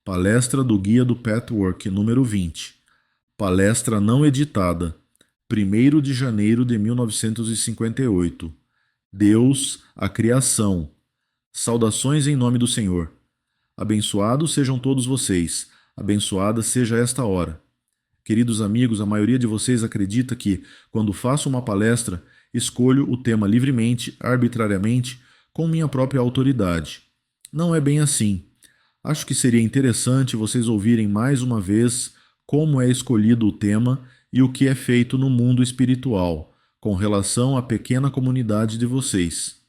Palestra do Guia do Patchwork número 20. Palestra não editada. 1º de janeiro de 1958. Deus, a criação. Saudações em nome do Senhor. Abençoados sejam todos vocês. Abençoada seja esta hora. Queridos amigos, a maioria de vocês acredita que, quando faço uma palestra, escolho o tema livremente, arbitrariamente, com minha própria autoridade. Não é bem assim. Acho que seria interessante vocês ouvirem mais uma vez como é escolhido o tema e o que é feito no mundo espiritual, com relação à pequena comunidade de vocês.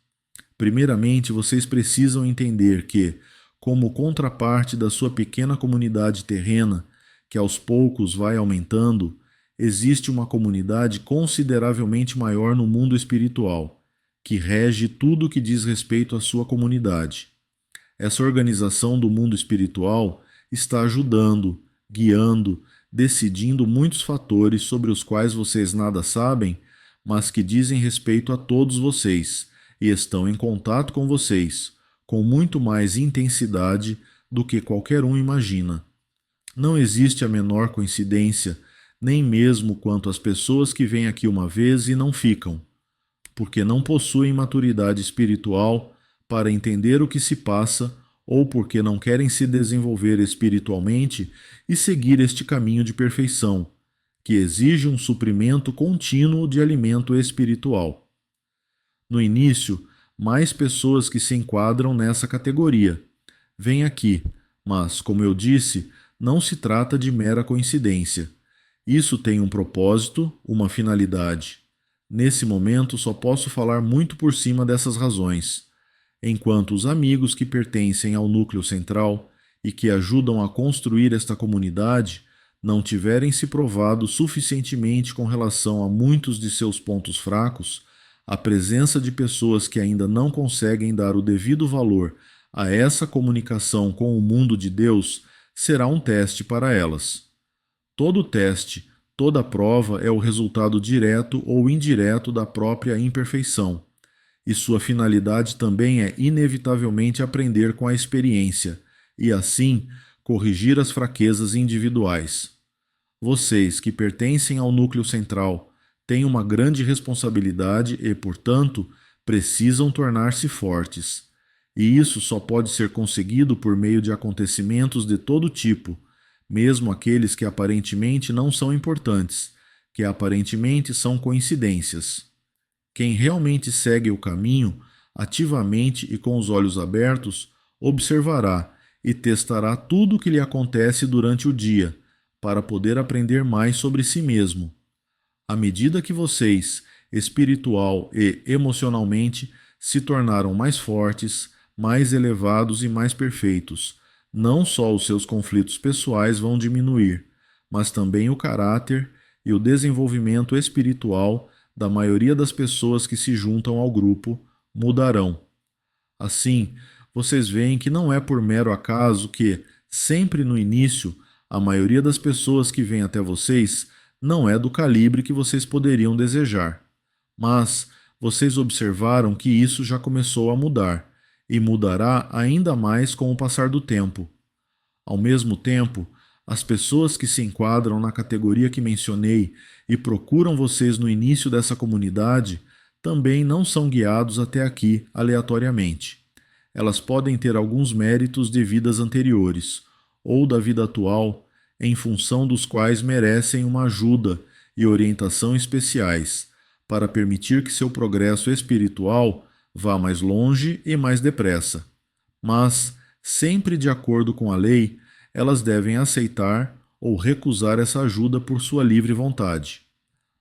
Primeiramente, vocês precisam entender que, como contraparte da sua pequena comunidade terrena, que aos poucos vai aumentando, existe uma comunidade consideravelmente maior no mundo espiritual, que rege tudo o que diz respeito à sua comunidade. Essa organização do mundo espiritual está ajudando, guiando, decidindo muitos fatores sobre os quais vocês nada sabem, mas que dizem respeito a todos vocês e estão em contato com vocês, com muito mais intensidade do que qualquer um imagina. Não existe a menor coincidência, nem mesmo quanto às pessoas que vêm aqui uma vez e não ficam, porque não possuem maturidade espiritual para entender o que se passa ou porque não querem se desenvolver espiritualmente e seguir este caminho de perfeição, que exige um suprimento contínuo de alimento espiritual. No início, mais pessoas que se enquadram nessa categoria vêm aqui, mas, como eu disse, não se trata de mera coincidência. Isso tem um propósito, uma finalidade. Nesse momento, só posso falar muito por cima dessas razões. Enquanto os amigos que pertencem ao núcleo central e que ajudam a construir esta comunidade não tiverem se provado suficientemente com relação a muitos de seus pontos fracos, a presença de pessoas que ainda não conseguem dar o devido valor a essa comunicação com o mundo de Deus será um teste para elas. Todo teste, toda prova é o resultado direto ou indireto da própria imperfeição. E sua finalidade também é inevitavelmente aprender com a experiência e, assim, corrigir as fraquezas individuais. Vocês, que pertencem ao núcleo central, têm uma grande responsabilidade e, portanto, precisam tornar-se fortes. E isso só pode ser conseguido por meio de acontecimentos de todo tipo, mesmo aqueles que aparentemente não são importantes, que aparentemente são coincidências. Quem realmente segue o caminho, ativamente e com os olhos abertos, observará e testará tudo o que lhe acontece durante o dia, para poder aprender mais sobre si mesmo. À medida que vocês, espiritual e emocionalmente, se tornaram mais fortes, mais elevados e mais perfeitos, não só os seus conflitos pessoais vão diminuir, mas também o caráter e o desenvolvimento espiritual da maioria das pessoas que se juntam ao grupo mudarão. Assim, vocês veem que não é por mero acaso que, sempre no início, a maioria das pessoas que vêm até vocês não é do calibre que vocês poderiam desejar. Mas vocês observaram que isso já começou a mudar, e mudará ainda mais com o passar do tempo. Ao mesmo tempo, as pessoas que se enquadram na categoria que mencionei e procuram vocês no início dessa comunidade também não são guiados até aqui aleatoriamente. Elas podem ter alguns méritos de vidas anteriores ou da vida atual, em função dos quais merecem uma ajuda e orientação especiais, para permitir que seu progresso espiritual vá mais longe e mais depressa. Mas, sempre de acordo com a lei, elas devem aceitar ou recusar essa ajuda por sua livre vontade.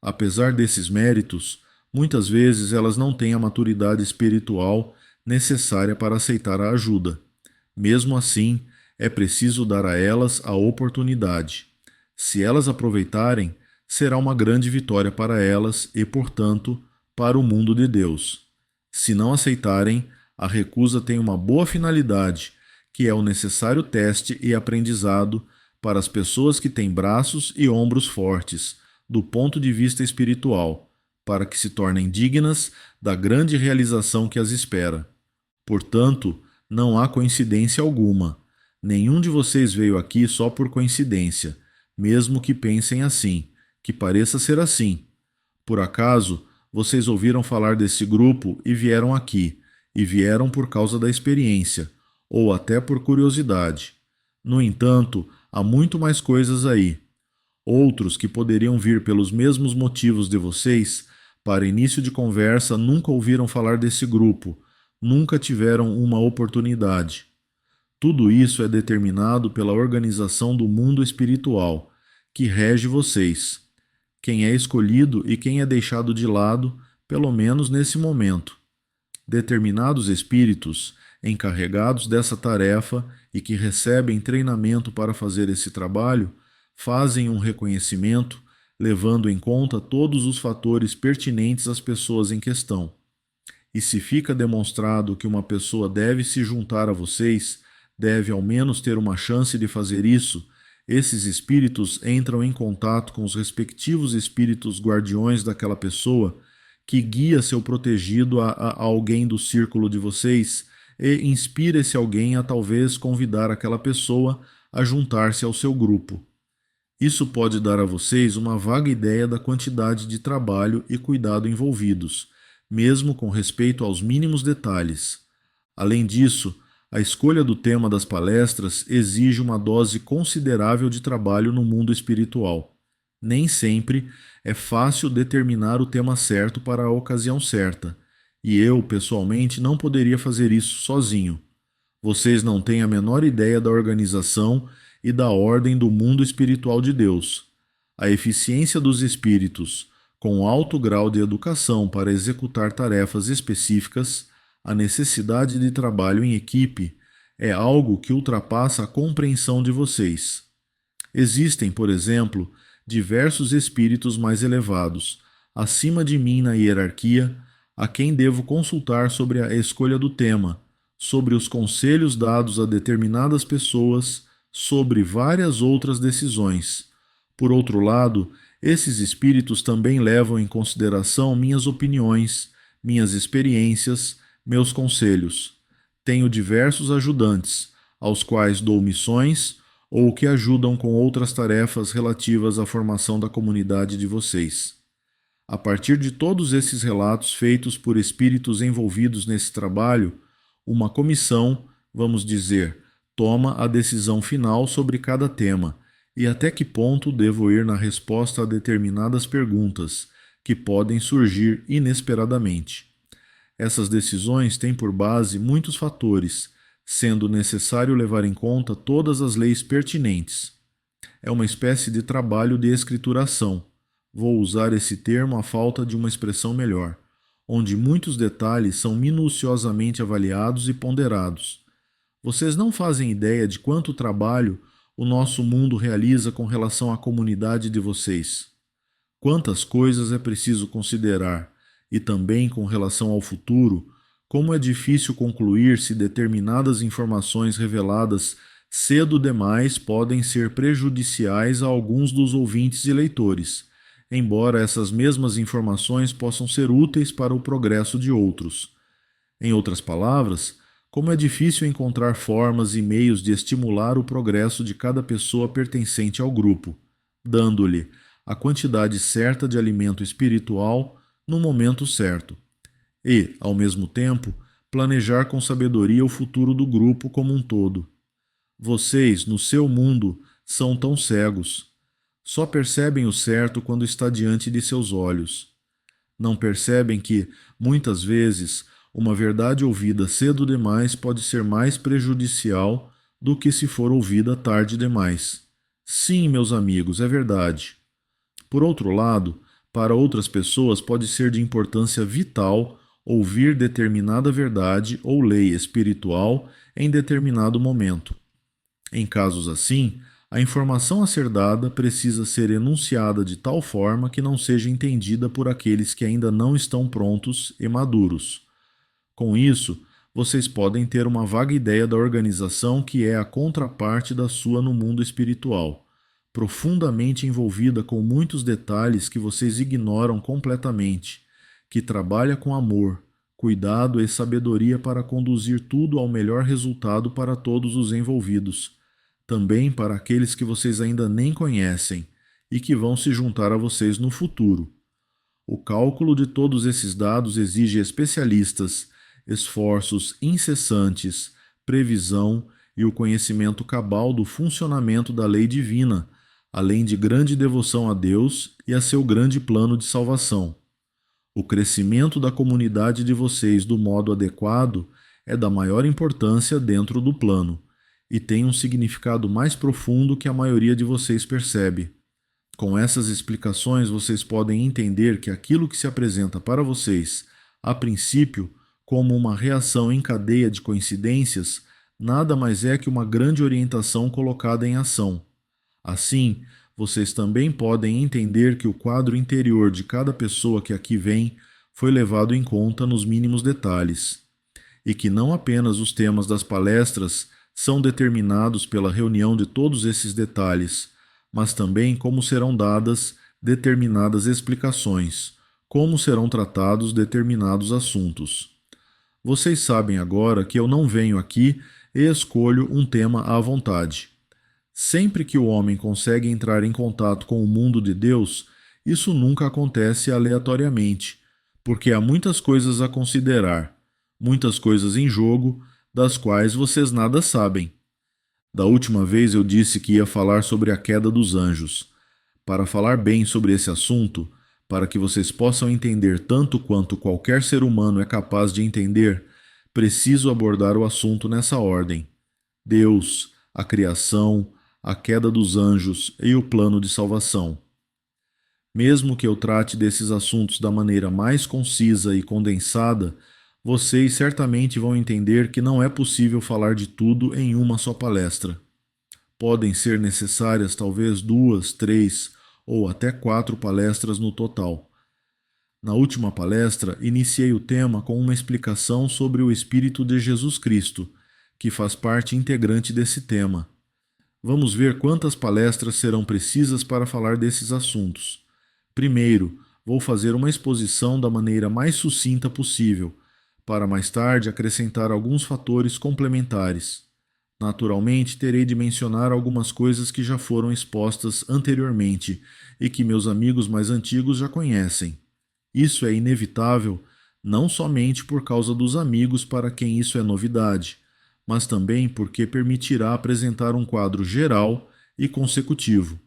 Apesar desses méritos, muitas vezes elas não têm a maturidade espiritual necessária para aceitar a ajuda. Mesmo assim, é preciso dar a elas a oportunidade. Se elas aproveitarem, será uma grande vitória para elas e, portanto, para o mundo de Deus. Se não aceitarem, a recusa tem uma boa finalidade, que é o necessário teste e aprendizado para as pessoas que têm braços e ombros fortes, do ponto de vista espiritual, para que se tornem dignas da grande realização que as espera. Portanto, não há coincidência alguma. Nenhum de vocês veio aqui só por coincidência, mesmo que pensem assim, que pareça ser assim. Por acaso, vocês ouviram falar desse grupo e vieram aqui, e vieram por causa da experiência, ou até por curiosidade. No entanto, há muito mais coisas aí. Outros que poderiam vir pelos mesmos motivos de vocês, para início de conversa, nunca ouviram falar desse grupo, nunca tiveram uma oportunidade. Tudo isso é determinado pela organização do mundo espiritual, que rege vocês. Quem é escolhido e quem é deixado de lado, pelo menos nesse momento. Determinados espíritos, encarregados dessa tarefa e que recebem treinamento para fazer esse trabalho, fazem um reconhecimento, levando em conta todos os fatores pertinentes às pessoas em questão. E se fica demonstrado que uma pessoa deve se juntar a vocês, deve ao menos ter uma chance de fazer isso, esses espíritos entram em contato com os respectivos espíritos guardiões daquela pessoa, que guia seu protegido a alguém do círculo de vocês e inspira esse alguém a talvez convidar aquela pessoa a juntar-se ao seu grupo. Isso pode dar a vocês uma vaga ideia da quantidade de trabalho e cuidado envolvidos, mesmo com respeito aos mínimos detalhes. Além disso, a escolha do tema das palestras exige uma dose considerável de trabalho no mundo espiritual. Nem sempre é fácil determinar o tema certo para a ocasião certa, e eu, pessoalmente, não poderia fazer isso sozinho. Vocês não têm a menor ideia da organização e da ordem do mundo espiritual de Deus. A eficiência dos espíritos, com alto grau de educação para executar tarefas específicas, a necessidade de trabalho em equipe, é algo que ultrapassa a compreensão de vocês. Existem, por exemplo, diversos espíritos mais elevados, acima de mim na hierarquia, a quem devo consultar sobre a escolha do tema, sobre os conselhos dados a determinadas pessoas, sobre várias outras decisões. Por outro lado, esses espíritos também levam em consideração minhas opiniões, minhas experiências, meus conselhos. Tenho diversos ajudantes, aos quais dou missões ou que ajudam com outras tarefas relativas à formação da comunidade de vocês. A partir de todos esses relatos feitos por espíritos envolvidos nesse trabalho, uma comissão, vamos dizer, toma a decisão final sobre cada tema e até que ponto devo ir na resposta a determinadas perguntas que podem surgir inesperadamente. Essas decisões têm por base muitos fatores, sendo necessário levar em conta todas as leis pertinentes. É uma espécie de trabalho de escrituração. Vou usar esse termo à falta de uma expressão melhor, onde muitos detalhes são minuciosamente avaliados e ponderados. Vocês não fazem ideia de quanto trabalho o nosso mundo realiza com relação à comunidade de vocês. Quantas coisas é preciso considerar, e também com relação ao futuro, como é difícil concluir se determinadas informações reveladas cedo demais podem ser prejudiciais a alguns dos ouvintes e leitores, embora essas mesmas informações possam ser úteis para o progresso de outros. Em outras palavras, como é difícil encontrar formas e meios de estimular o progresso de cada pessoa pertencente ao grupo, dando-lhe a quantidade certa de alimento espiritual no momento certo. E, ao mesmo tempo, planejar com sabedoria o futuro do grupo como um todo. Vocês, no seu mundo, são tão cegos. Só percebem o certo quando está diante de seus olhos. Não percebem que, muitas vezes, uma verdade ouvida cedo demais pode ser mais prejudicial do que se for ouvida tarde demais. Sim, meus amigos, é verdade. Por outro lado, para outras pessoas pode ser de importância vital ouvir determinada verdade ou lei espiritual em determinado momento. Em casos assim, a informação a ser dada precisa ser enunciada de tal forma que não seja entendida por aqueles que ainda não estão prontos e maduros. Com isso, vocês podem ter uma vaga ideia da organização que é a contraparte da sua no mundo espiritual, profundamente envolvida com muitos detalhes que vocês ignoram completamente, que trabalha com amor, cuidado e sabedoria para conduzir tudo ao melhor resultado para todos os envolvidos, também para aqueles que vocês ainda nem conhecem e que vão se juntar a vocês no futuro. O cálculo de todos esses dados exige especialistas, esforços incessantes, previsão e o conhecimento cabal do funcionamento da lei divina, além de grande devoção a Deus e a seu grande plano de salvação. O crescimento da comunidade de vocês do modo adequado é da maior importância dentro do plano e tem um significado mais profundo que a maioria de vocês percebe. Com essas explicações, vocês podem entender que aquilo que se apresenta para vocês, a princípio, como uma reação em cadeia de coincidências, nada mais é que uma grande orientação colocada em ação. Assim, vocês também podem entender que o quadro interior de cada pessoa que aqui vem foi levado em conta nos mínimos detalhes, e que não apenas os temas das palestras são determinados pela reunião de todos esses detalhes, mas também como serão dadas determinadas explicações, como serão tratados determinados assuntos. Vocês sabem agora que eu não venho aqui e escolho um tema à vontade. Sempre que o homem consegue entrar em contato com o mundo de Deus, isso nunca acontece aleatoriamente, porque há muitas coisas a considerar, muitas coisas em jogo, das quais vocês nada sabem. Da última vez eu disse que ia falar sobre a queda dos anjos. Para falar bem sobre esse assunto, para que vocês possam entender tanto quanto qualquer ser humano é capaz de entender, preciso abordar o assunto nessa ordem: Deus, a criação, a queda dos anjos e o plano de salvação. Mesmo que eu trate desses assuntos da maneira mais concisa e condensada, vocês certamente vão entender que não é possível falar de tudo em uma só palestra. Podem ser necessárias talvez 2, 3 ou até 4 palestras no total. Na última palestra, iniciei o tema com uma explicação sobre o Espírito de Jesus Cristo, que faz parte integrante desse tema. Vamos ver quantas palestras serão precisas para falar desses assuntos. Primeiro, vou fazer uma exposição da maneira mais sucinta possível, para mais tarde acrescentar alguns fatores complementares. Naturalmente, terei de mencionar algumas coisas que já foram expostas anteriormente e que meus amigos mais antigos já conhecem. Isso é inevitável, não somente por causa dos amigos para quem isso é novidade, mas também porque permitirá apresentar um quadro geral e consecutivo.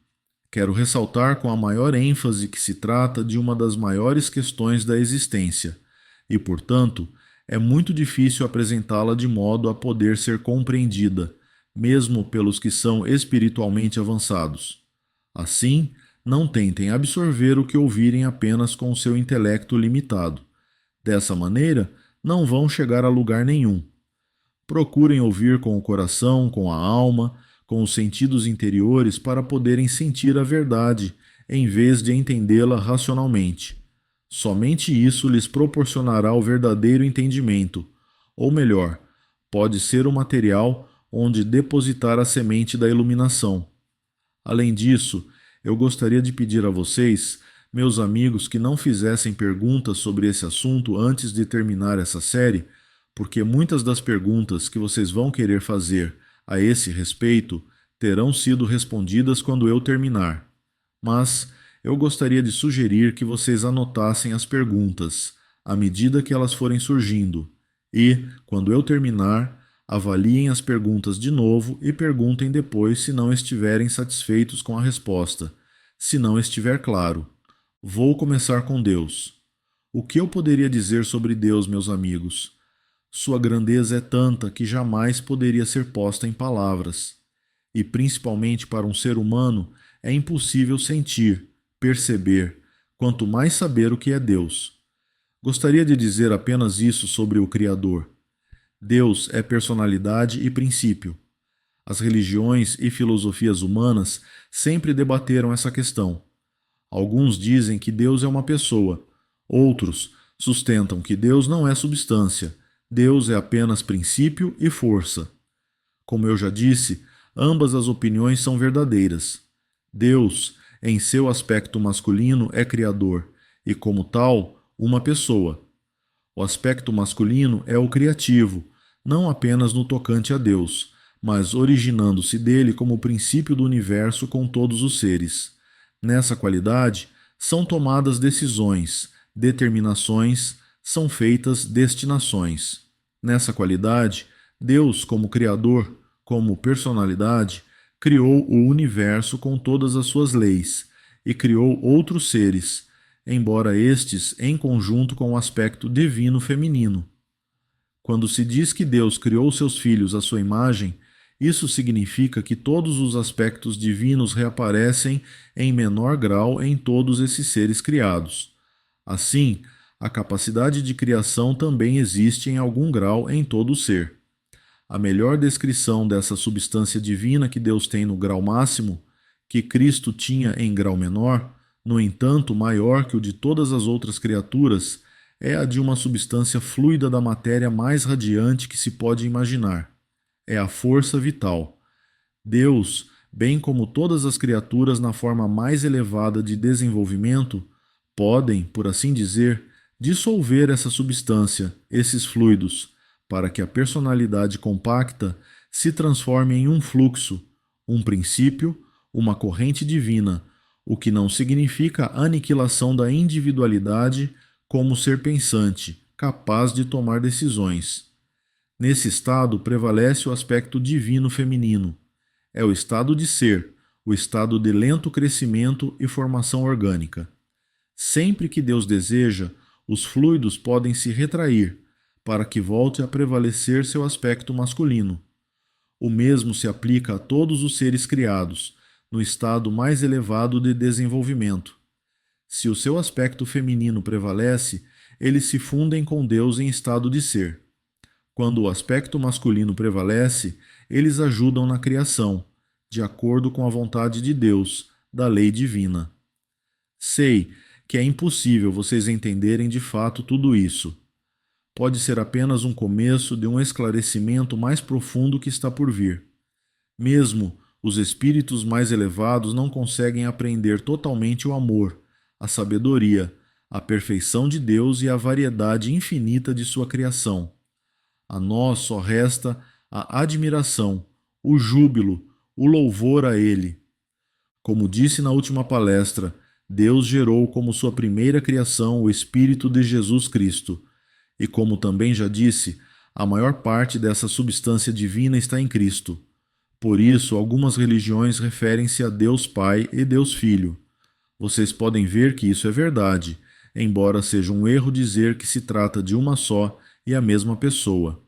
Quero ressaltar com a maior ênfase que se trata de uma das maiores questões da existência, e, portanto, é muito difícil apresentá-la de modo a poder ser compreendida, mesmo pelos que são espiritualmente avançados. Assim, não tentem absorver o que ouvirem apenas com o seu intelecto limitado. Dessa maneira, não vão chegar a lugar nenhum. Procurem ouvir com o coração, com a alma, com os sentidos interiores para poderem sentir a verdade, em vez de entendê-la racionalmente. Somente isso lhes proporcionará o verdadeiro entendimento, ou melhor, pode ser o material onde depositar a semente da iluminação. Além disso, eu gostaria de pedir a vocês, meus amigos, que não fizessem perguntas sobre esse assunto antes de terminar essa série, porque muitas das perguntas que vocês vão querer fazer a esse respeito terão sido respondidas quando eu terminar. Mas eu gostaria de sugerir que vocês anotassem as perguntas, à medida que elas forem surgindo, e, quando eu terminar, avaliem as perguntas de novo e perguntem depois se não estiverem satisfeitos com a resposta, se não estiver claro. Vou começar com Deus. O que eu poderia dizer sobre Deus, meus amigos? Sua grandeza é tanta que jamais poderia ser posta em palavras. E, principalmente para um ser humano, é impossível sentir, perceber, quanto mais saber o que é Deus. Gostaria de dizer apenas isso sobre o Criador. Deus é personalidade e princípio. As religiões e filosofias humanas sempre debateram essa questão. Alguns dizem que Deus é uma pessoa, outros sustentam que Deus não é substância, Deus é apenas princípio e força. Como eu já disse, ambas as opiniões são verdadeiras. Deus, em seu aspecto masculino, é criador e, como tal, uma pessoa. O aspecto masculino é o criativo, não apenas no tocante a Deus, mas originando-se dele como o princípio do universo com todos os seres. Nessa qualidade, são tomadas decisões, determinações, são feitas destinações. Nessa qualidade, Deus, como Criador, como personalidade, criou o universo com todas as suas leis e criou outros seres, embora estes em conjunto com o aspecto divino feminino. Quando se diz que Deus criou seus filhos à sua imagem, isso significa que todos os aspectos divinos reaparecem em menor grau em todos esses seres criados. Assim, a capacidade de criação também existe em algum grau em todo o ser. A melhor descrição dessa substância divina que Deus tem no grau máximo, que Cristo tinha em grau menor, no entanto maior que o de todas as outras criaturas, é a de uma substância fluida da matéria mais radiante que se pode imaginar. É a força vital. Deus, bem como todas as criaturas na forma mais elevada de desenvolvimento, podem, por assim dizer, dissolver essa substância, esses fluidos, para que a personalidade compacta se transforme em um fluxo, um princípio, uma corrente divina, o que não significa a aniquilação da individualidade como ser pensante, capaz de tomar decisões. Nesse estado prevalece o aspecto divino feminino. É o estado de ser, o estado de lento crescimento e formação orgânica. Sempre que Deus deseja, os fluidos podem se retrair, para que volte a prevalecer seu aspecto masculino. O mesmo se aplica a todos os seres criados, no estado mais elevado de desenvolvimento. Se o seu aspecto feminino prevalece, eles se fundem com Deus em estado de ser. Quando o aspecto masculino prevalece, eles ajudam na criação, de acordo com a vontade de Deus, da lei divina. Sei que é impossível vocês entenderem de fato tudo isso. Pode ser apenas um começo de um esclarecimento mais profundo que está por vir. Mesmo os espíritos mais elevados não conseguem apreender totalmente o amor, a sabedoria, a perfeição de Deus e a variedade infinita de sua criação. A nós só resta a admiração, o júbilo, o louvor a Ele. Como disse na última palestra, Deus gerou como sua primeira criação o Espírito de Jesus Cristo. E como também já disse, a maior parte dessa substância divina está em Cristo. Por isso, algumas religiões referem-se a Deus Pai e Deus Filho. Vocês podem ver que isso é verdade, embora seja um erro dizer que se trata de uma só e a mesma pessoa.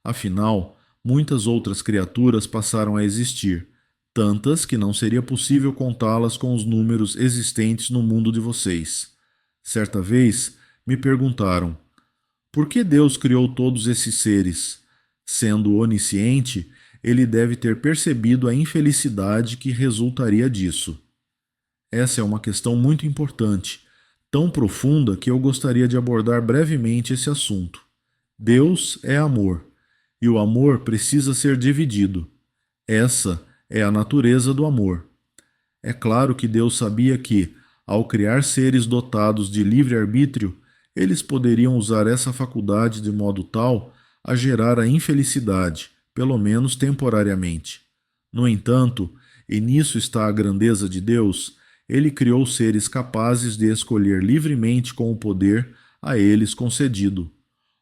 Afinal, muitas outras criaturas passaram a existir, tantas que não seria possível contá-las com os números existentes no mundo de vocês. Certa vez, me perguntaram: por que Deus criou todos esses seres? Sendo onisciente, ele deve ter percebido a infelicidade que resultaria disso. Essa é uma questão muito importante, tão profunda que eu gostaria de abordar brevemente esse assunto. Deus é amor, e o amor precisa ser dividido. Essa é a natureza do amor. É claro que Deus sabia que, ao criar seres dotados de livre-arbítrio, eles poderiam usar essa faculdade de modo tal a gerar a infelicidade, pelo menos temporariamente. No entanto, e nisso está a grandeza de Deus, ele criou seres capazes de escolher livremente com o poder a eles concedido.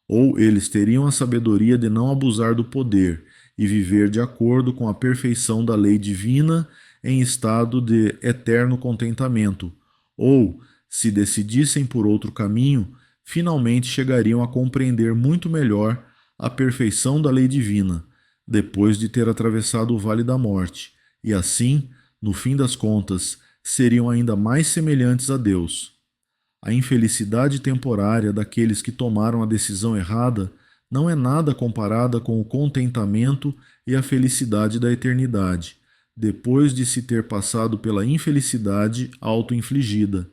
Ou eles teriam a sabedoria de não abusar do poder e viver de acordo com a perfeição da lei divina em estado de eterno contentamento, ou, se decidissem por outro caminho, finalmente chegariam a compreender muito melhor a perfeição da lei divina, depois de ter atravessado o vale da morte, e assim, no fim das contas, seriam ainda mais semelhantes a Deus. A infelicidade temporária daqueles que tomaram a decisão errada não é nada comparada com o contentamento e a felicidade da eternidade, depois de se ter passado pela infelicidade auto-infligida.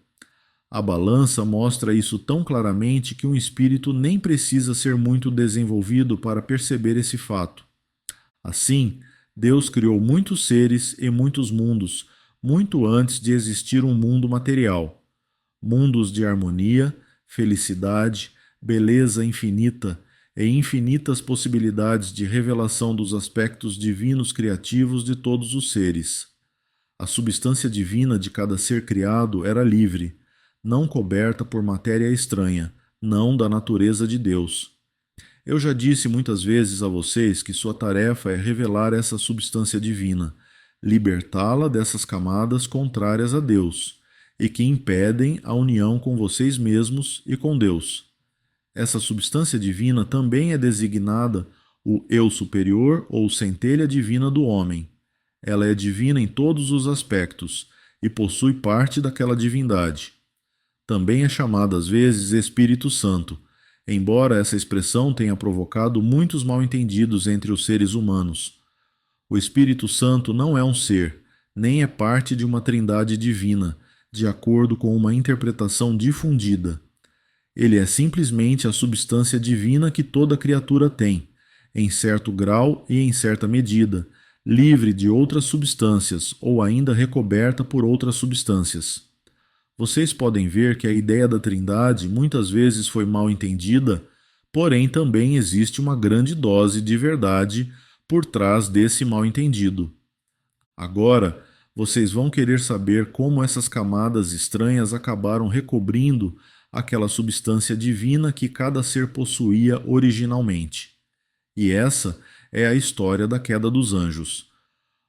A balança mostra isso tão claramente que um espírito nem precisa ser muito desenvolvido para perceber esse fato. Assim, Deus criou muitos seres e muitos mundos, muito antes de existir um mundo material. Mundos de harmonia, felicidade, beleza infinita e infinitas possibilidades de revelação dos aspectos divinos criativos de todos os seres. A substância divina de cada ser criado era livre, não coberta por matéria estranha, não da natureza de Deus. Eu já disse muitas vezes a vocês que sua tarefa é revelar essa substância divina, libertá-la dessas camadas contrárias a Deus e que impedem a união com vocês mesmos e com Deus. Essa substância divina também é designada o eu superior ou centelha divina do homem. Ela é divina em todos os aspectos e possui parte daquela divindade. Também é chamada às vezes Espírito Santo, embora essa expressão tenha provocado muitos mal-entendidos entre os seres humanos. O Espírito Santo não é um ser, nem é parte de uma trindade divina, de acordo com uma interpretação difundida. Ele é simplesmente a substância divina que toda criatura tem, em certo grau e em certa medida, livre de outras substâncias ou ainda recoberta por outras substâncias. Vocês podem ver que a ideia da Trindade muitas vezes foi mal entendida, porém também existe uma grande dose de verdade por trás desse mal entendido. Agora, vocês vão querer saber como essas camadas estranhas acabaram recobrindo aquela substância divina que cada ser possuía originalmente. E essa é a história da queda dos anjos.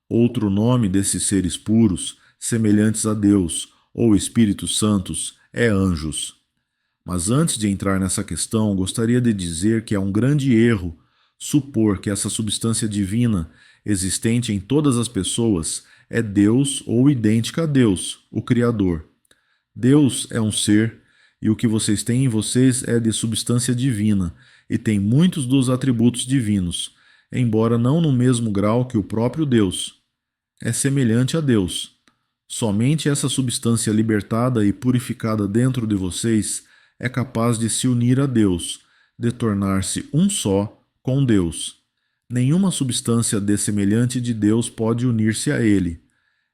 Outro nome desses seres puros, semelhantes a Deus, ou Espíritos Santos, é anjos. Mas antes de entrar nessa questão, gostaria de dizer que é um grande erro supor que essa substância divina, existente em todas as pessoas, é Deus ou idêntica a Deus, o Criador. Deus é um ser, e o que vocês têm em vocês é de substância divina, e tem muitos dos atributos divinos, embora não no mesmo grau que o próprio Deus. É semelhante a Deus. Somente essa substância libertada e purificada dentro de vocês é capaz de se unir a Deus, de tornar-se um só com Deus. Nenhuma substância dessemelhante de Deus pode unir-se a Ele.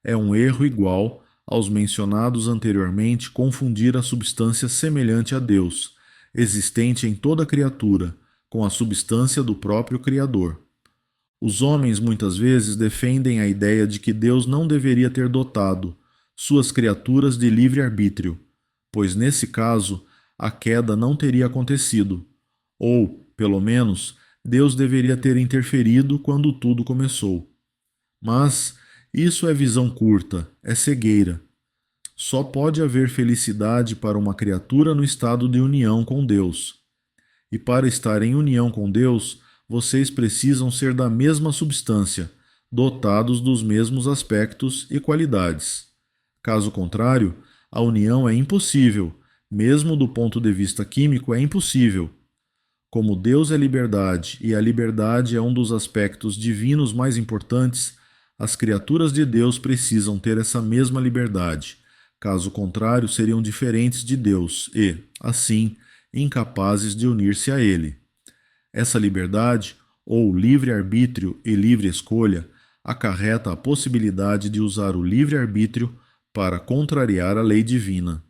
É um erro igual aos mencionados anteriormente confundir a substância semelhante a Deus, existente em toda criatura, com a substância do próprio Criador. Os homens muitas vezes defendem a ideia de que Deus não deveria ter dotado suas criaturas de livre-arbítrio, pois nesse caso a queda não teria acontecido, ou, pelo menos, Deus deveria ter interferido quando tudo começou. Mas isso é visão curta, é cegueira. Só pode haver felicidade para uma criatura no estado de união com Deus. E para estar em união com Deus, vocês precisam ser da mesma substância, dotados dos mesmos aspectos e qualidades. Caso contrário, a união é impossível, mesmo do ponto de vista químico é impossível. Como Deus é liberdade e a liberdade é um dos aspectos divinos mais importantes, as criaturas de Deus precisam ter essa mesma liberdade. Caso contrário, seriam diferentes de Deus e, assim, incapazes de unir-se a Ele. Essa liberdade, ou livre-arbítrio e livre escolha, acarreta a possibilidade de usar o livre-arbítrio para contrariar a lei divina.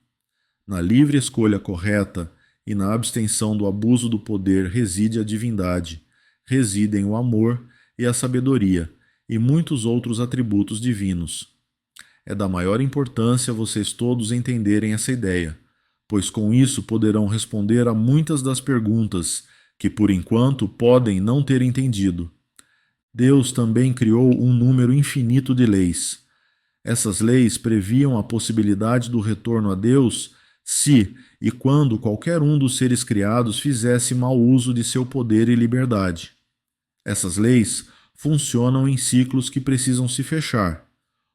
Na livre escolha correta e na abstenção do abuso do poder reside a divindade, residem o amor e a sabedoria e muitos outros atributos divinos. É da maior importância vocês todos entenderem essa ideia, pois com isso poderão responder a muitas das perguntas que por enquanto podem não ter entendido. Deus também criou um número infinito de leis. Essas leis previam a possibilidade do retorno a Deus se e quando qualquer um dos seres criados fizesse mau uso de seu poder e liberdade. Essas leis funcionam em ciclos que precisam se fechar.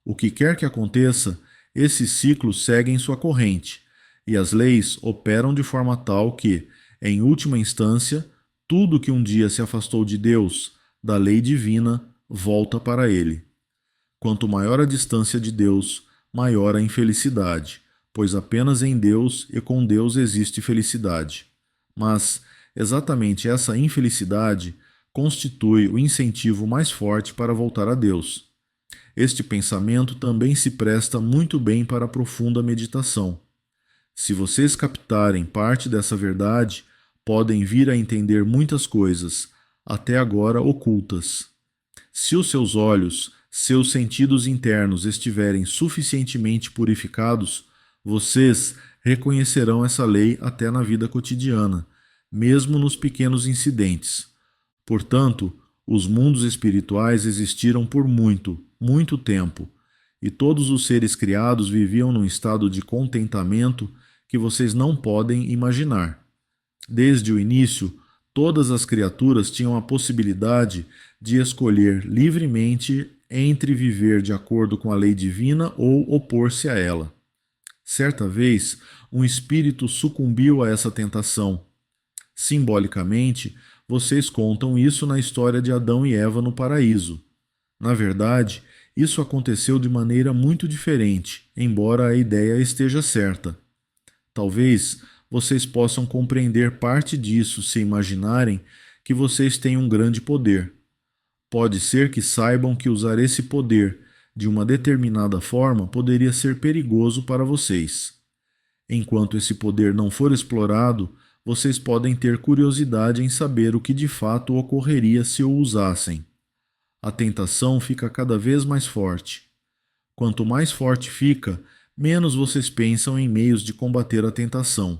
O que quer que aconteça, esses ciclos seguem sua corrente, e as leis operam de forma tal que, em última instância, tudo que um dia se afastou de Deus, da lei divina, volta para Ele. Quanto maior a distância de Deus, maior a infelicidade, pois apenas em Deus e com Deus existe felicidade. Mas, exatamente essa infelicidade constitui o incentivo mais forte para voltar a Deus. Este pensamento também se presta muito bem para a profunda meditação. Se vocês captarem parte dessa verdade, podem vir a entender muitas coisas, até agora ocultas. Se os seus olhos, seus sentidos internos estiverem suficientemente purificados, vocês reconhecerão essa lei até na vida cotidiana, mesmo nos pequenos incidentes. Portanto, os mundos espirituais existiram por muito, muito tempo, e todos os seres criados viviam num estado de contentamento que vocês não podem imaginar. Desde o início, todas as criaturas tinham a possibilidade de escolher livremente entre viver de acordo com a lei divina ou opor-se a ela. Certa vez, um espírito sucumbiu a essa tentação. Simbolicamente, vocês contam isso na história de Adão e Eva no paraíso. Na verdade, isso aconteceu de maneira muito diferente, embora a ideia esteja certa. Talvez vocês possam compreender parte disso se imaginarem que vocês têm um grande poder. Pode ser que saibam que usar esse poder de uma determinada forma poderia ser perigoso para vocês. Enquanto esse poder não for explorado, vocês podem ter curiosidade em saber o que de fato ocorreria se o usassem. A tentação fica cada vez mais forte. Quanto mais forte fica, menos vocês pensam em meios de combater a tentação.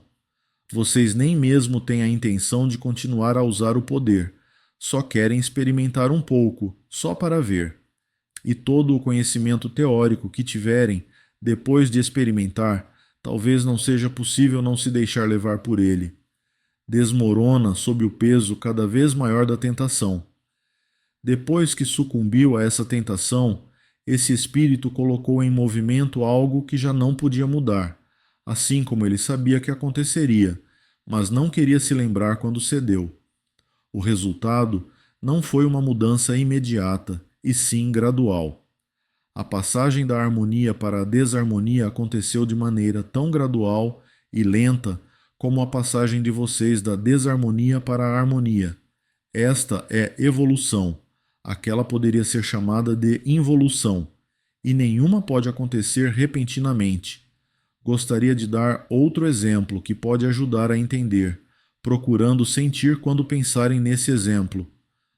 Vocês nem mesmo têm a intenção de continuar a usar o poder, só querem experimentar um pouco, só para ver. E todo o conhecimento teórico que tiverem, depois de experimentar, talvez não seja possível não se deixar levar por ele. Desmorona sob o peso cada vez maior da tentação. Depois que sucumbiu a essa tentação, esse espírito colocou em movimento algo que já não podia mudar, assim como ele sabia que aconteceria, mas não queria se lembrar quando cedeu. O resultado não foi uma mudança imediata, e sim gradual. A passagem da harmonia para a desarmonia aconteceu de maneira tão gradual e lenta como a passagem de vocês da desarmonia para a harmonia. Esta é evolução. Aquela poderia ser chamada de involução, e nenhuma pode acontecer repentinamente. Gostaria de dar outro exemplo que pode ajudar a entender, procurando sentir quando pensarem nesse exemplo.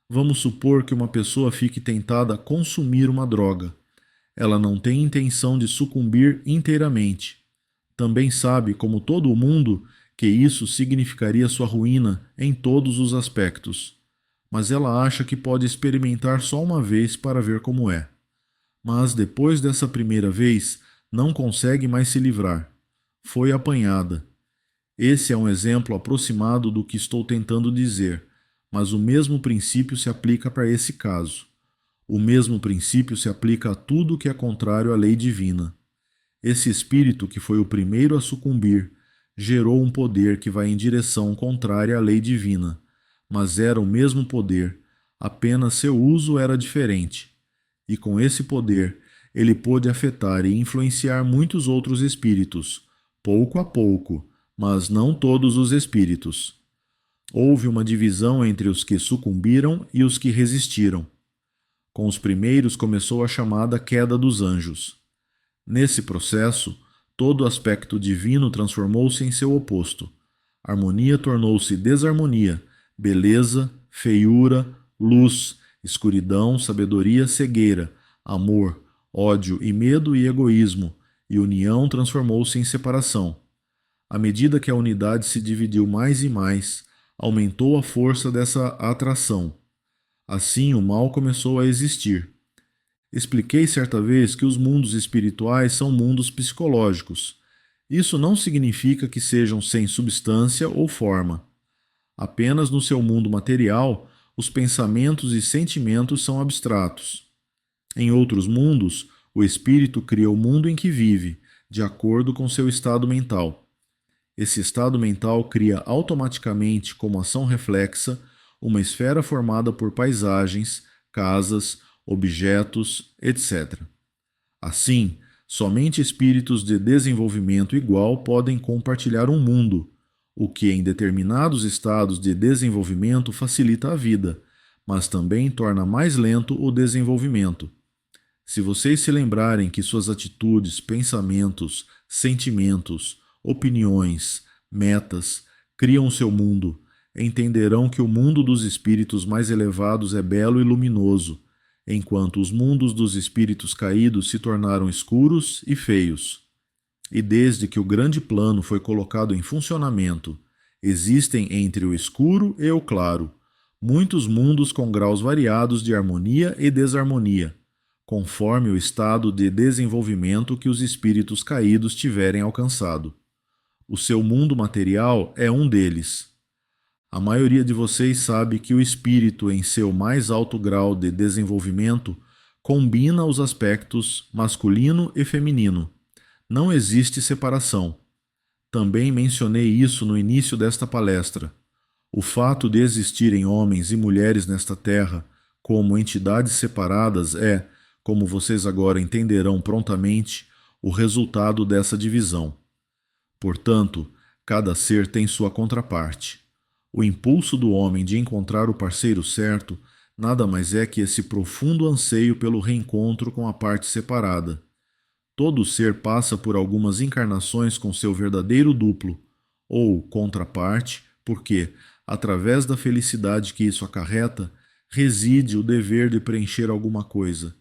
Vamos supor que uma pessoa fique tentada a consumir uma droga. Ela não tem intenção de sucumbir inteiramente. Também sabe, como todo mundo, que isso significaria sua ruína em todos os aspectos. Mas ela acha que pode experimentar só uma vez para ver como é. Mas depois dessa primeira vez, não consegue mais se livrar. Foi apanhada. Esse é um exemplo aproximado do que estou tentando dizer, mas o mesmo princípio se aplica para esse caso. O mesmo princípio se aplica a tudo que é contrário à lei divina. Esse espírito, que foi o primeiro a sucumbir, gerou um poder que vai em direção contrária à lei divina, mas era o mesmo poder, apenas seu uso era diferente. E com esse poder, ele pôde afetar e influenciar muitos outros espíritos, pouco a pouco, mas não todos os espíritos. Houve uma divisão entre os que sucumbiram e os que resistiram. Com os primeiros começou a chamada queda dos anjos. Nesse processo, todo aspecto divino transformou-se em seu oposto. Harmonia tornou-se desarmonia, beleza, feiura, luz, escuridão, sabedoria, cegueira, amor, ódio e medo e egoísmo, e união transformou-se em separação. À medida que a unidade se dividiu mais e mais, aumentou a força dessa atração. Assim, o mal começou a existir. Expliquei certa vez que os mundos espirituais são mundos psicológicos. Isso não significa que sejam sem substância ou forma. Apenas no seu mundo material, os pensamentos e sentimentos são abstratos. Em outros mundos, o espírito cria o mundo em que vive, de acordo com seu estado mental. Esse estado mental cria automaticamente, como ação reflexa, uma esfera formada por paisagens, casas, objetos, etc. Assim, somente espíritos de desenvolvimento igual podem compartilhar um mundo, o que em determinados estados de desenvolvimento facilita a vida, mas também torna mais lento o desenvolvimento. Se vocês se lembrarem que suas atitudes, pensamentos, sentimentos, opiniões, metas criam seu mundo, entenderão que o mundo dos espíritos mais elevados é belo e luminoso, enquanto os mundos dos espíritos caídos se tornaram escuros e feios. E desde que o grande plano foi colocado em funcionamento, existem entre o escuro e o claro muitos mundos com graus variados de harmonia e desarmonia, conforme o estado de desenvolvimento que os espíritos caídos tiverem alcançado. O seu mundo material é um deles. A maioria de vocês sabe que o espírito, em seu mais alto grau de desenvolvimento, combina os aspectos masculino e feminino. Não existe separação. Também mencionei isso no início desta palestra. O fato de existirem homens e mulheres nesta terra como entidades separadas é, como vocês agora entenderão prontamente, o resultado dessa divisão. Portanto, cada ser tem sua contraparte. O impulso do homem de encontrar o parceiro certo nada mais é que esse profundo anseio pelo reencontro com a parte separada. Todo ser passa por algumas encarnações com seu verdadeiro duplo, ou contraparte, porque, através da felicidade que isso acarreta, reside o dever de preencher alguma coisa.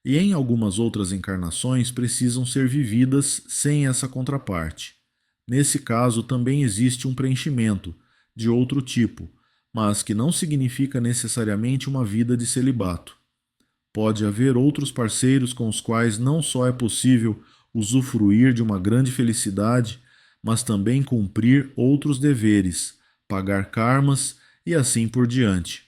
E em algumas outras encarnações precisam ser vividas sem essa contraparte. Nesse caso também existe um preenchimento, de outro tipo, mas que não significa necessariamente uma vida de celibato. Pode haver outros parceiros com os quais não só é possível usufruir de uma grande felicidade, mas também cumprir outros deveres, pagar karmas e assim por diante.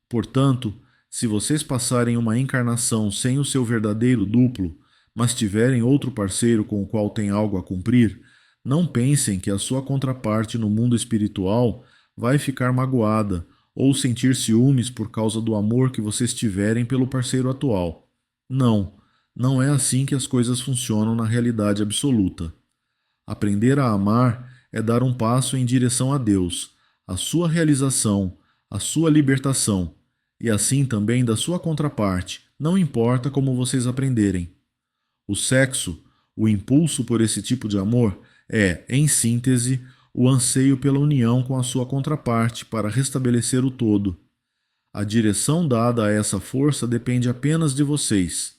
Portanto, se vocês passarem uma encarnação sem o seu verdadeiro duplo, mas tiverem outro parceiro com o qual tem algo a cumprir, não pensem que a sua contraparte no mundo espiritual vai ficar magoada ou sentir ciúmes por causa do amor que vocês tiverem pelo parceiro atual. Não, não é assim que as coisas funcionam na realidade absoluta. Aprender a amar é dar um passo em direção a Deus, a sua realização, a sua libertação, e assim também da sua contraparte, não importa como vocês aprenderem. O sexo, o impulso por esse tipo de amor, é, em síntese, o anseio pela união com a sua contraparte para restabelecer o todo. A direção dada a essa força depende apenas de vocês.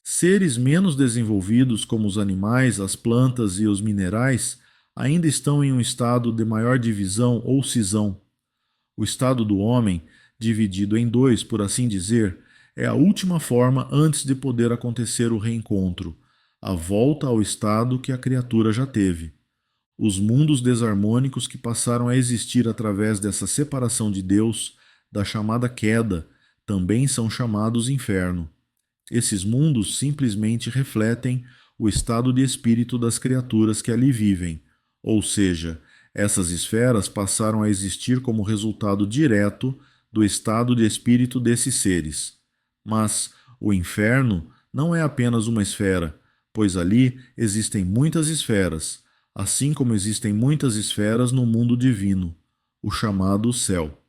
Seres menos desenvolvidos, como os animais, as plantas e os minerais, ainda estão em um estado de maior divisão ou cisão. O estado do homem, dividido em dois, por assim dizer, é a última forma antes de poder acontecer o reencontro, a volta ao estado que a criatura já teve. Os mundos desarmônicos que passaram a existir através dessa separação de Deus, da chamada queda, também são chamados inferno. Esses mundos simplesmente refletem o estado de espírito das criaturas que ali vivem, ou seja, essas esferas passaram a existir como resultado direto do estado de espírito desses seres. Mas o inferno não é apenas uma esfera, pois ali existem muitas esferas, assim como existem muitas esferas no mundo divino, o chamado céu.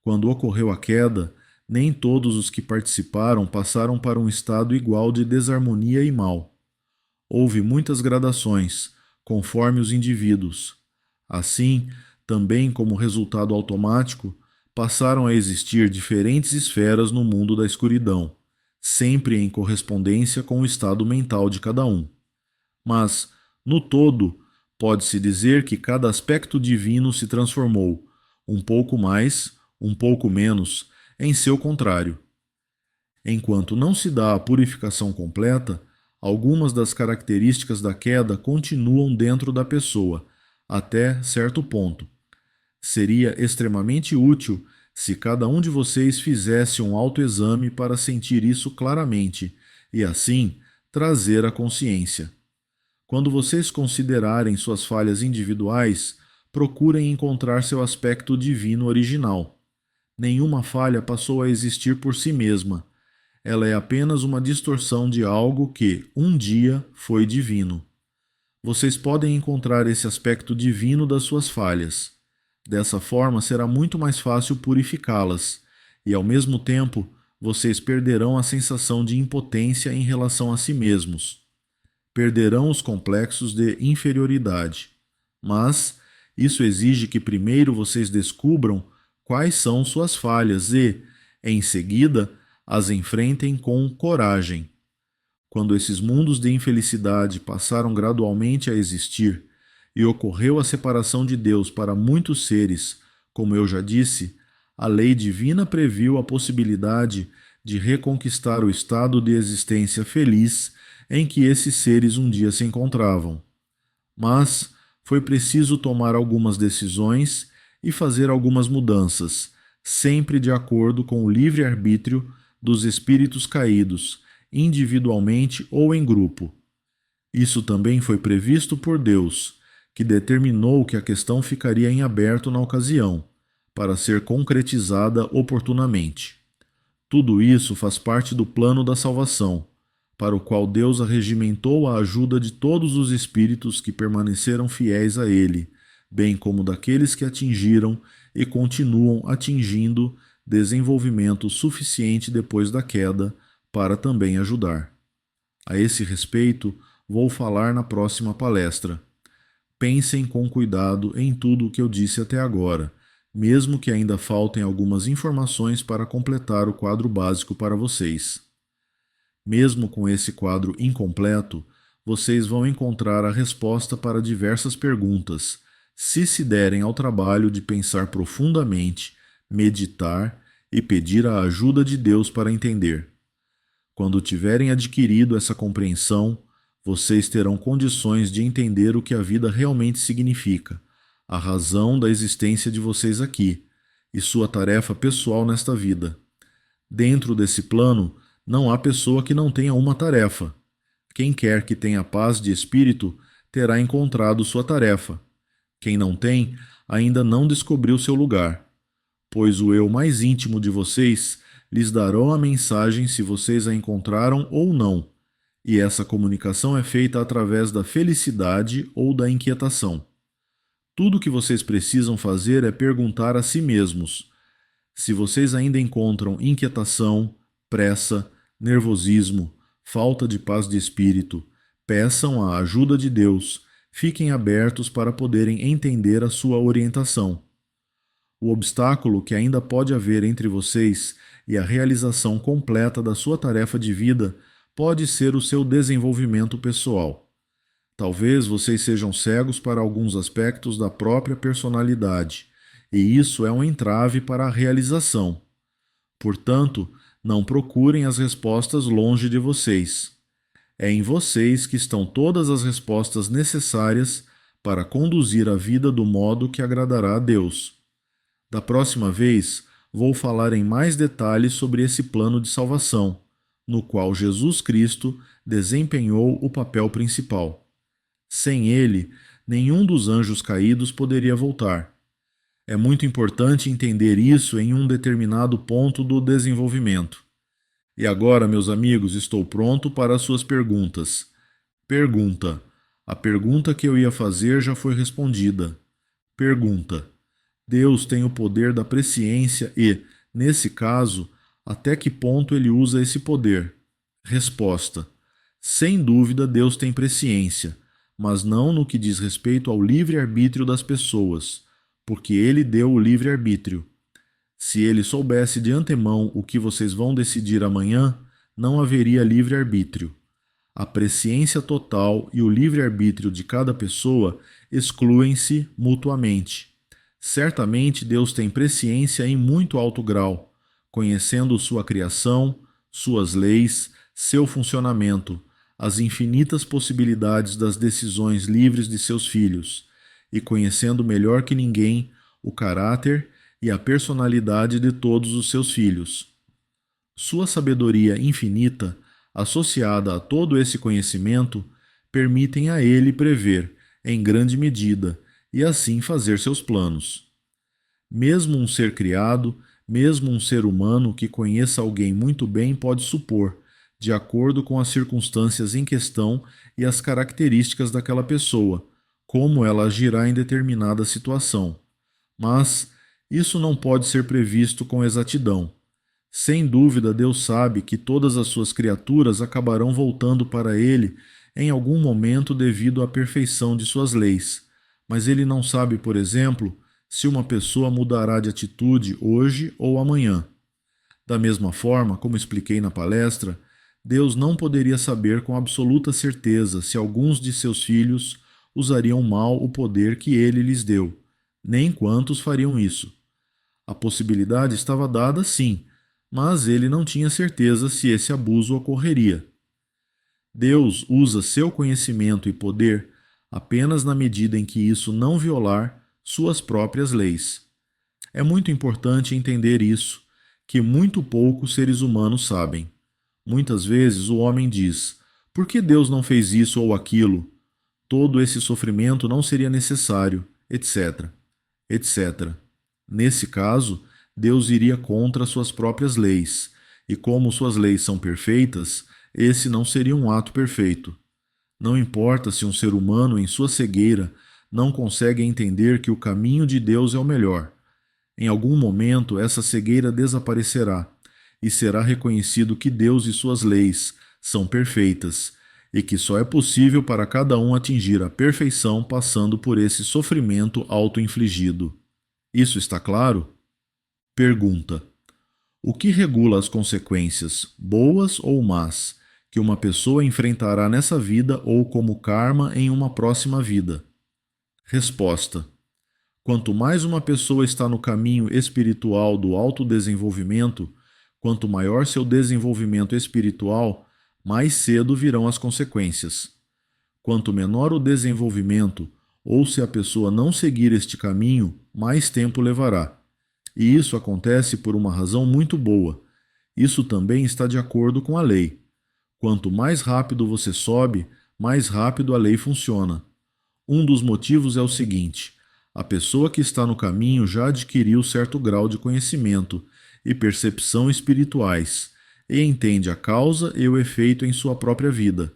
Quando ocorreu a queda, nem todos os que participaram passaram para um estado igual de desarmonia e mal. Houve muitas gradações, conforme os indivíduos. Assim, também como resultado automático, passaram a existir diferentes esferas no mundo da escuridão, sempre em correspondência com o estado mental de cada um. Mas, no todo, pode-se dizer que cada aspecto divino se transformou, um pouco mais, um pouco menos, em seu contrário. Enquanto não se dá a purificação completa, algumas das características da queda continuam dentro da pessoa, até certo ponto. Seria extremamente útil se cada um de vocês fizesse um autoexame para sentir isso claramente e, assim, trazer a consciência. Quando vocês considerarem suas falhas individuais, procurem encontrar seu aspecto divino original. Nenhuma falha passou a existir por si mesma. Ela é apenas uma distorção de algo que, um dia, foi divino. Vocês podem encontrar esse aspecto divino das suas falhas. Dessa forma, será muito mais fácil purificá-las, e, ao mesmo tempo, vocês perderão a sensação de impotência em relação a si mesmos. Perderão os complexos de inferioridade. Mas, Isso exige que primeiro vocês descubram quais são suas falhas e, em seguida, as enfrentem com coragem. Quando esses mundos de infelicidade passaram gradualmente a existir e ocorreu a separação de Deus para muitos seres, como eu já disse, a lei divina previu a possibilidade de reconquistar o estado de existência feliz em que esses seres um dia se encontravam. Mas foi preciso tomar algumas decisões e fazer algumas mudanças, sempre de acordo com o livre-arbítrio dos espíritos caídos, individualmente ou em grupo. Isso também foi previsto por Deus, que determinou que a questão ficaria em aberto na ocasião, para ser concretizada oportunamente. Tudo isso faz parte do plano da salvação, para o qual Deus arregimentou a ajuda de todos os espíritos que permaneceram fiéis a Ele, bem como daqueles que atingiram e continuam atingindo desenvolvimento suficiente depois da queda para também ajudar. A esse respeito, vou falar na próxima palestra. Pensem com cuidado em tudo o que eu disse até agora, mesmo que ainda faltem algumas informações para completar o quadro básico para vocês. Mesmo com esse quadro incompleto, vocês vão encontrar a resposta para diversas perguntas, se derem ao trabalho de pensar profundamente, meditar e pedir a ajuda de Deus para entender. Quando tiverem adquirido essa compreensão, vocês terão condições de entender o que a vida realmente significa, a razão da existência de vocês aqui e sua tarefa pessoal nesta vida. Dentro desse plano, não há pessoa que não tenha uma tarefa. Quem quer que tenha paz de espírito terá encontrado sua tarefa. Quem não tem, ainda não descobriu seu lugar, pois o eu mais íntimo de vocês lhes dará a mensagem se vocês a encontraram ou não, e essa comunicação é feita através da felicidade ou da inquietação. Tudo o que vocês precisam fazer é perguntar a si mesmos. Se vocês ainda encontram inquietação, pressa, nervosismo, falta de paz de espírito, peçam a ajuda de Deus, fiquem abertos para poderem entender a sua orientação. O obstáculo que ainda pode haver entre vocês e a realização completa da sua tarefa de vida pode ser o seu desenvolvimento pessoal. Talvez vocês sejam cegos para alguns aspectos da própria personalidade, e isso é um entrave para a realização. Portanto, não procurem as respostas longe de vocês. É em vocês que estão todas as respostas necessárias para conduzir a vida do modo que agradará a Deus. Da próxima vez, vou falar em mais detalhes sobre esse plano de salvação, no qual Jesus Cristo desempenhou o papel principal. Sem ele, nenhum dos anjos caídos poderia voltar. É muito importante entender isso em um determinado ponto do desenvolvimento. E agora, meus amigos, estou pronto para as suas perguntas. Pergunta. A pergunta que eu ia fazer já foi respondida. Pergunta. Deus tem o poder da presciência e, nesse caso, até que ponto ele usa esse poder? Resposta. Sem dúvida, Deus tem presciência, mas não no que diz respeito ao livre-arbítrio das pessoas, porque ele deu o livre-arbítrio. Se ele soubesse de antemão o que vocês vão decidir amanhã, não haveria livre-arbítrio. A presciência total e o livre-arbítrio de cada pessoa excluem-se mutuamente. Certamente Deus tem presciência em muito alto grau, conhecendo sua criação, suas leis, seu funcionamento, as infinitas possibilidades das decisões livres de seus filhos, e conhecendo melhor que ninguém o caráter e a personalidade de todos os seus filhos. Sua sabedoria infinita, associada a todo esse conhecimento, permitem a ele prever, em grande medida, e assim fazer seus planos. Mesmo um ser criado, mesmo um ser humano que conheça alguém muito bem pode supor, de acordo com as circunstâncias em questão e as características daquela pessoa, como ela agirá em determinada situação. Mas isso não pode ser previsto com exatidão. Sem dúvida, Deus sabe que todas as suas criaturas acabarão voltando para Ele em algum momento devido à perfeição de suas leis, mas ele não sabe, por exemplo, se uma pessoa mudará de atitude hoje ou amanhã. Da mesma forma, como expliquei na palestra, Deus não poderia saber com absoluta certeza se alguns de seus filhos usariam mal o poder que ele lhes deu, nem quantos fariam isso. A possibilidade estava dada, sim, mas ele não tinha certeza se esse abuso ocorreria. Deus usa seu conhecimento e poder apenas na medida em que isso não violar suas próprias leis. É muito importante entender isso, que muito poucos seres humanos sabem. Muitas vezes o homem diz: por que Deus não fez isso ou aquilo? Todo esse sofrimento não seria necessário, etc, etc. Nesse caso, Deus iria contra suas próprias leis, e como suas leis são perfeitas, esse não seria um ato perfeito. Não importa se um ser humano, em sua cegueira, não consegue entender que o caminho de Deus é o melhor. Em algum momento, essa cegueira desaparecerá e será reconhecido que Deus e suas leis são perfeitas e que só é possível para cada um atingir a perfeição passando por esse sofrimento auto-infligido. Isso está claro? Pergunta: o que regula as consequências, boas ou más, que uma pessoa enfrentará nessa vida ou como karma em uma próxima vida? Resposta: quanto mais uma pessoa está no caminho espiritual do autodesenvolvimento, quanto maior seu desenvolvimento espiritual, mais cedo virão as consequências. Quanto menor o desenvolvimento, ou se a pessoa não seguir este caminho, mais tempo levará. E isso acontece por uma razão muito boa. Isso também está de acordo com a lei. Quanto mais rápido você sobe, mais rápido a lei funciona. Um dos motivos é o seguinte: a pessoa que está no caminho já adquiriu certo grau de conhecimento e percepção espirituais e entende a causa e o efeito em sua própria vida.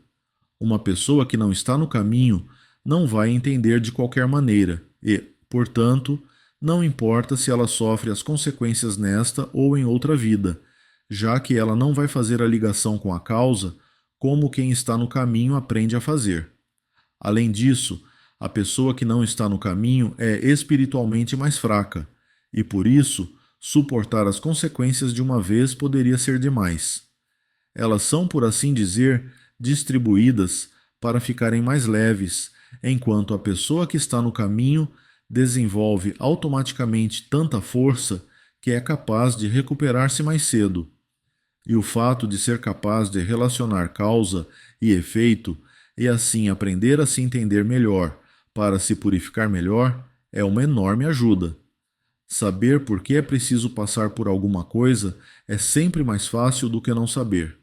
Uma pessoa que não está no caminho não vai entender de qualquer maneira e, portanto, não importa se ela sofre as consequências nesta ou em outra vida, já que ela não vai fazer a ligação com a causa como quem está no caminho aprende a fazer. Além disso, a pessoa que não está no caminho é espiritualmente mais fraca, e por isso, suportar as consequências de uma vez poderia ser demais. Elas são, por assim dizer, distribuídas para ficarem mais leves, enquanto a pessoa que está no caminho desenvolve automaticamente tanta força que é capaz de recuperar-se mais cedo. E o fato de ser capaz de relacionar causa e efeito e assim aprender a se entender melhor para se purificar melhor é uma enorme ajuda. Saber por que é preciso passar por alguma coisa é sempre mais fácil do que não saber.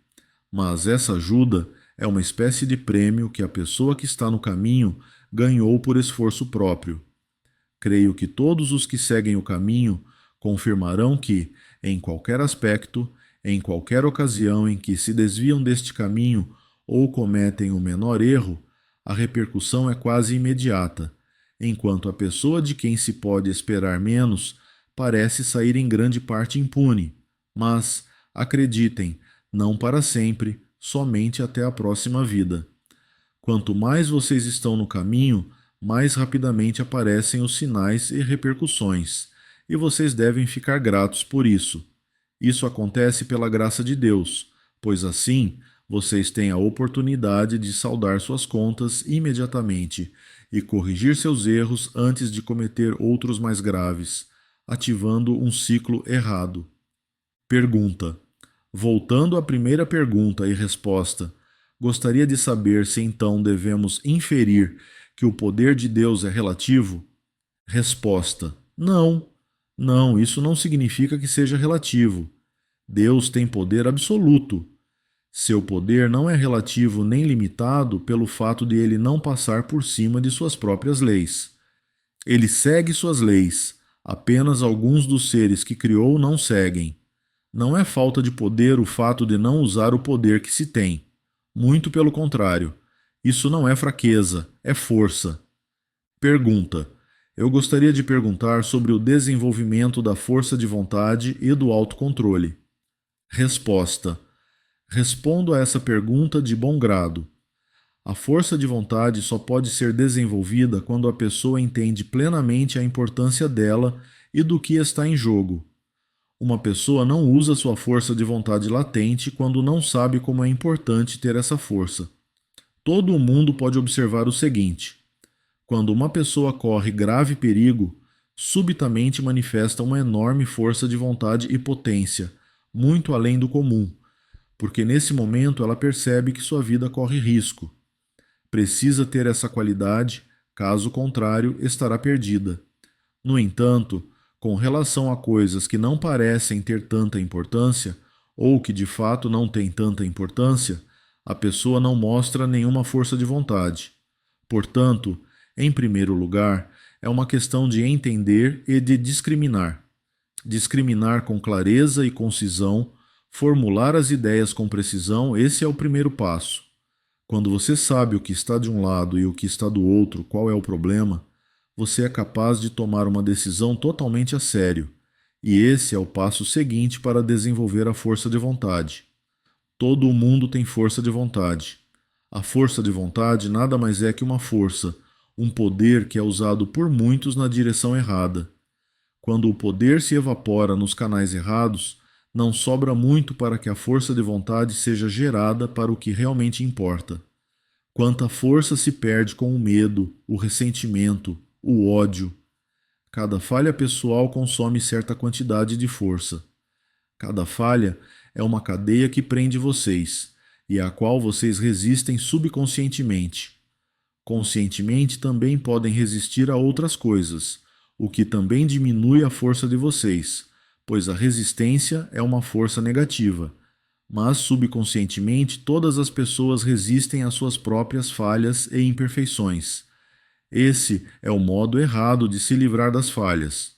Mas essa ajuda é uma espécie de prêmio que a pessoa que está no caminho ganhou por esforço próprio. Creio que todos os que seguem o caminho confirmarão que, em qualquer aspecto, em qualquer ocasião em que se desviam deste caminho ou cometem o menor erro, a repercussão é quase imediata, enquanto a pessoa de quem se pode esperar menos parece sair em grande parte impune. Mas, acreditem, não para sempre, somente até a próxima vida. Quanto mais vocês estão no caminho, mais rapidamente aparecem os sinais e repercussões, e vocês devem ficar gratos por isso. Isso acontece pela graça de Deus, pois assim vocês têm a oportunidade de saldar suas contas imediatamente e corrigir seus erros antes de cometer outros mais graves, ativando um ciclo errado. Pergunta: voltando à primeira pergunta e resposta, gostaria de saber se então devemos inferir que o poder de Deus é relativo? Resposta: não. Não, isso não significa que seja relativo. Deus tem poder absoluto. Seu poder não é relativo nem limitado pelo fato de ele não passar por cima de suas próprias leis. Ele segue suas leis, apenas alguns dos seres que criou não seguem. Não é falta de poder o fato de não usar o poder que se tem. Muito pelo contrário. Isso não é fraqueza, é força. Pergunta: eu gostaria de perguntar sobre o desenvolvimento da força de vontade e do autocontrole. Resposta: respondo a essa pergunta de bom grado. A força de vontade só pode ser desenvolvida quando a pessoa entende plenamente a importância dela e do que está em jogo. Uma pessoa não usa sua força de vontade latente quando não sabe como é importante ter essa força. Todo mundo pode observar o seguinte: quando uma pessoa corre grave perigo, subitamente manifesta uma enorme força de vontade e potência, muito além do comum, porque nesse momento ela percebe que sua vida corre risco. Precisa ter essa qualidade, caso contrário, estará perdida. No entanto, com relação a coisas que não parecem ter tanta importância, ou que de fato não têm tanta importância, a pessoa não mostra nenhuma força de vontade. Portanto, em primeiro lugar, é uma questão de entender e de discriminar. Discriminar com clareza e concisão, formular as ideias com precisão, esse é o primeiro passo. Quando você sabe o que está de um lado e o que está do outro, qual é o problema, você é capaz de tomar uma decisão totalmente a sério. E esse é o passo seguinte para desenvolver a força de vontade. Todo mundo tem força de vontade. A força de vontade nada mais é que uma força, um poder que é usado por muitos na direção errada. Quando o poder se evapora nos canais errados, não sobra muito para que a força de vontade seja gerada para o que realmente importa. Quanta força se perde com o medo, o ressentimento, o ódio. Cada falha pessoal consome certa quantidade de força. Cada falha é uma cadeia que prende vocês e à qual vocês resistem subconscientemente. Conscientemente também podem resistir a outras coisas, o que também diminui a força de vocês, pois a resistência é uma força negativa. Mas subconscientemente todas as pessoas resistem às suas próprias falhas e imperfeições. Esse é o modo errado de se livrar das falhas.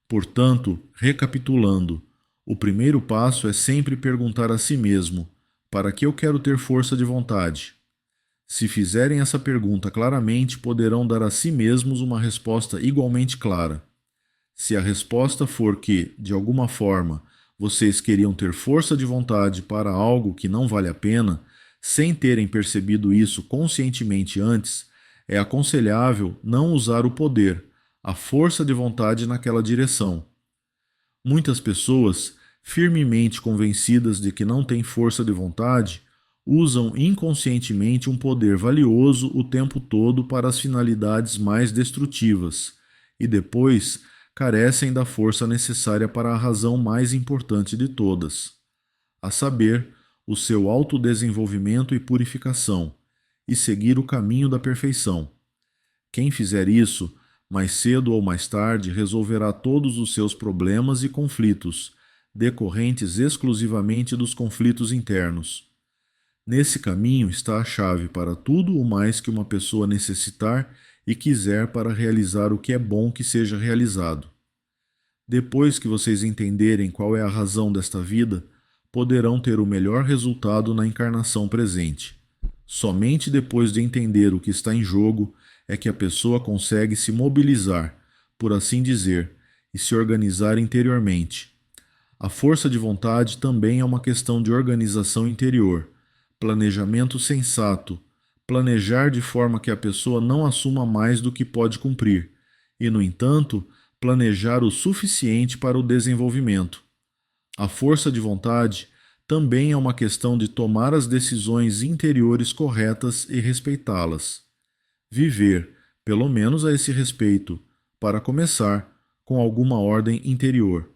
Portanto, recapitulando, o primeiro passo é sempre perguntar a si mesmo: para que eu quero ter força de vontade? Se fizerem essa pergunta claramente, poderão dar a si mesmos uma resposta igualmente clara. Se a resposta for que, de alguma forma, vocês queriam ter força de vontade para algo que não vale a pena, sem terem percebido isso conscientemente antes, é aconselhável não usar o poder, a força de vontade naquela direção. Muitas pessoas, firmemente convencidas de que não têm força de vontade, usam inconscientemente um poder valioso o tempo todo para as finalidades mais destrutivas e depois carecem da força necessária para a razão mais importante de todas, a saber, o seu autodesenvolvimento e purificação, e seguir o caminho da perfeição. Quem fizer isso, mais cedo ou mais tarde, resolverá todos os seus problemas e conflitos, decorrentes exclusivamente dos conflitos internos. Nesse caminho está a chave para tudo o mais que uma pessoa necessitar e quiser para realizar o que é bom que seja realizado. Depois que vocês entenderem qual é a razão desta vida, poderão ter o melhor resultado na encarnação presente. Somente depois de entender o que está em jogo é que a pessoa consegue se mobilizar, por assim dizer, e se organizar interiormente. A força de vontade também é uma questão de organização interior, planejamento sensato, planejar de forma que a pessoa não assuma mais do que pode cumprir, e, no entanto, planejar o suficiente para o desenvolvimento. A força de vontade também é uma questão de tomar as decisões interiores corretas e respeitá-las. Viver, pelo menos a esse respeito, para começar, com alguma ordem interior.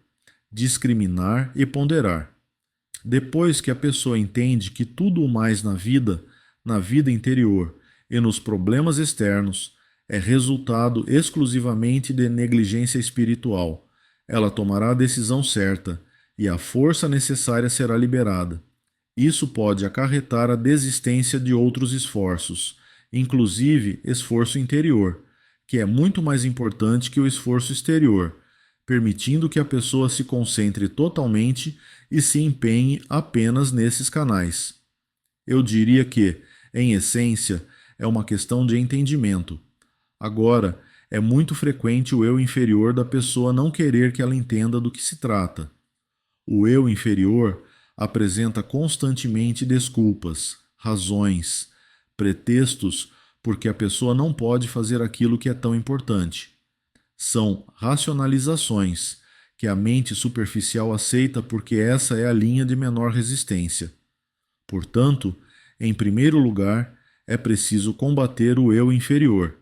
Discriminar e ponderar. Depois que a pessoa entende que tudo o mais na vida interior e nos problemas externos, é resultado exclusivamente de negligência espiritual, ela tomará a decisão certa e a força necessária será liberada. Isso pode acarretar a desistência de outros esforços, inclusive esforço interior, que é muito mais importante que o esforço exterior, permitindo que a pessoa se concentre totalmente e se empenhe apenas nesses canais. Eu diria que, em essência, é uma questão de entendimento. Agora, é muito frequente o eu inferior da pessoa não querer que ela entenda do que se trata. O eu inferior apresenta constantemente desculpas, razões, pretextos porque a pessoa não pode fazer aquilo que é tão importante. São racionalizações que a mente superficial aceita porque essa é a linha de menor resistência. Portanto, em primeiro lugar, é preciso combater o eu inferior.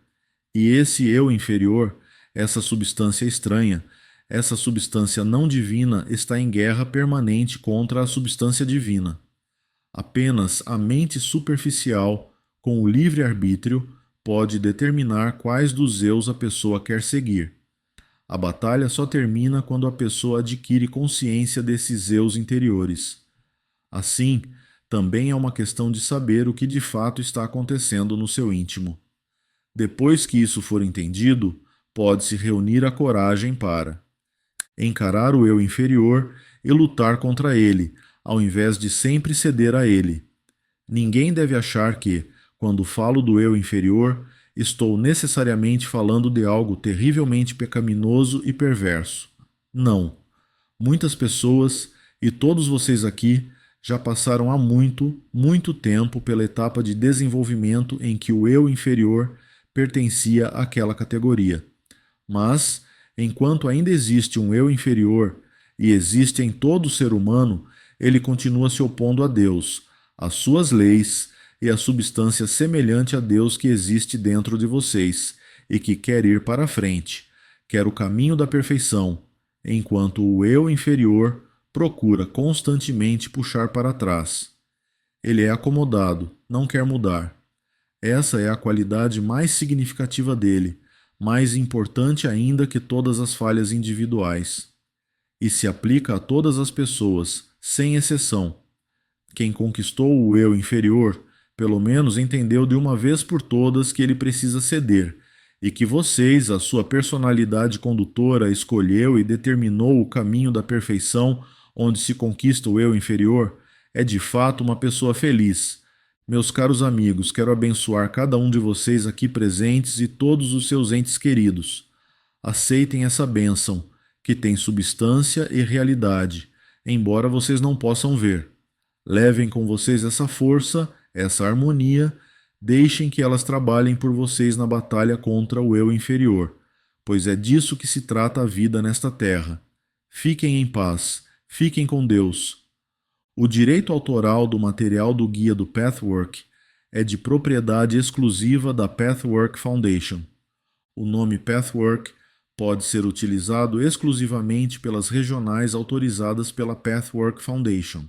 E esse eu inferior, essa substância estranha, essa substância não divina está em guerra permanente contra a substância divina. Apenas a mente superficial, com o livre-arbítrio, pode determinar quais dos eus a pessoa quer seguir. A batalha só termina quando a pessoa adquire consciência desses eus interiores. Assim, também é uma questão de saber o que de fato está acontecendo no seu íntimo. Depois que isso for entendido, pode-se reunir a coragem para encarar o eu inferior e lutar contra ele, ao invés de sempre ceder a ele. Ninguém deve achar que, quando falo do eu inferior, estou necessariamente falando de algo terrivelmente pecaminoso e perverso. Não. Muitas pessoas, e todos vocês aqui, já passaram há muito, muito tempo pela etapa de desenvolvimento em que o eu inferior pertencia àquela categoria. Mas, enquanto ainda existe um eu inferior e existe em todo ser humano, ele continua se opondo a Deus, às suas leis e à substância semelhante a Deus que existe dentro de vocês e que quer ir para a frente, quer o caminho da perfeição, enquanto o eu inferior procura constantemente puxar para trás. Ele é acomodado, não quer mudar. Essa é a qualidade mais significativa dele, mais importante ainda que todas as falhas individuais. E se aplica a todas as pessoas, sem exceção. Quem conquistou o eu inferior, pelo menos entendeu de uma vez por todas que ele precisa ceder, e que vocês, a sua personalidade condutora, escolheu e determinou o caminho da perfeição onde se conquista o eu inferior, é de fato uma pessoa feliz. Meus caros amigos, quero abençoar cada um de vocês aqui presentes e todos os seus entes queridos. Aceitem essa bênção, que tem substância e realidade, embora vocês não possam ver. Levem com vocês essa força, essa harmonia, deixem que elas trabalhem por vocês na batalha contra o eu inferior, pois é disso que se trata a vida nesta terra. Fiquem em paz, fiquem com Deus. O direito autoral do material do guia do Pathwork é de propriedade exclusiva da Pathwork Foundation. O nome Pathwork pode ser utilizado exclusivamente pelas regionais autorizadas pela Pathwork Foundation.